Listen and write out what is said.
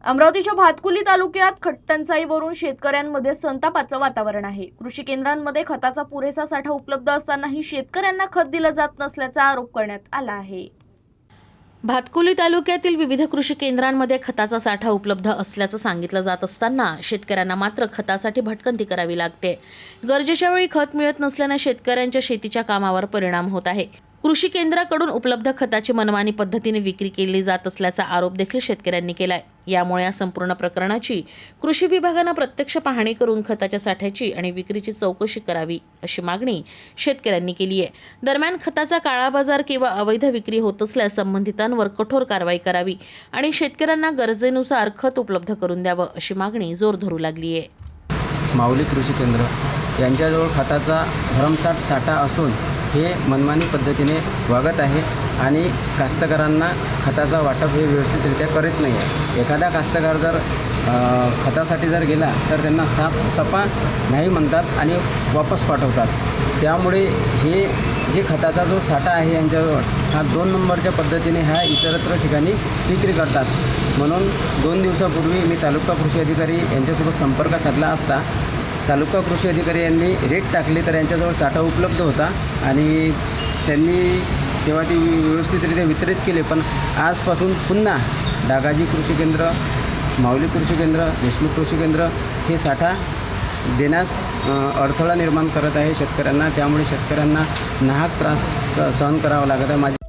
अमरावतीच्या भातकुली तालुक्यात खत टंचाईवरून शेतकऱ्यांमध्ये संतापाचं वातावरण आहे। कृषी केंद्रांमध्ये खताचा पुरेसा साठा उपलब्ध असतानाही शेतकऱ्यांना खत दिलं जात नसल्याचा आरोप करण्यात आला आहे। भातकुली तालुक्यातील विविध कृषी केंद्रांमध्ये खताचा साठा उपलब्ध असल्याचं सांगितलं जात असताना शेतकऱ्यांना मात्र खतासाठी भटकंती करावी लागते। गरजेच्या वेळी खत मिळत नसल्याने शेतकऱ्यांच्या शेतीच्या कामावर परिणाम होत आहे। कृषी केंद्राकडून उपलब्ध खताची मनमानी पद्धतीने विक्री केली जात असल्याचा आरोप देखील शेतकऱ्यांनी केलाय। यामुळे या संपूर्ण प्रकरणाची कृषी विभागाने प्रत्यक्ष पाहणी करून खताच्या साठ्याची आणि विक्रीची चौकशी करावी अशी मागणी शेतकऱ्यांनी केली आहे। दरम्यान खताचा काळा बाजार किंवा अवैध विक्री होत असल्यास संबंधितांवर कठोर कारवाई करावी आणि शेतकऱ्यांना गरजेनुसार खत उपलब्ध करून द्यावं अशी मागणी जोर धरू लागली आहे। माऊली कृषी केंद्र यांच्याजवळ खताचा भरमसाठ साठा असून हे मनमानी पद्धतीने वागत आहे आणि कास्तकारांना खताचा वाटप हे व्यवस्थितरित्या करीत नाही आहे। एखादा कास्तकार जर खतासाठी जर गेला तर त्यांना सपा नाही म्हणतात आणि वापस पाठवतात। त्यामुळे हे जे खताचा जो साठा आहे यांच्याजवळ हा 2 नंबरच्या पद्धतीने ह्या इतरत्र ठिकाणी विक्री करतात। म्हणून 2 दिवसापूर्वी मी तालुका कृषी अधिकारी यांच्यासोबत संपर्क साधला असता तालुका कृषी अधिकारी यांनी रेट टाकले तर यांच्याजवळ साठा उपलब्ध होता आणि त्यांनी तेव्हा ती व्यवस्थितरित्या वितरित केले। पण आजपासून पुन्हा डागाजी कृषी केंद्र, माऊली कृषी केंद्र, देशमुख कृषी केंद्र हे साठा देण्यास अडथळा निर्माण करत आहे शेतकऱ्यांना। त्यामुळे शेतकऱ्यांना नाहक त्रास सहन करावा लागत आहे।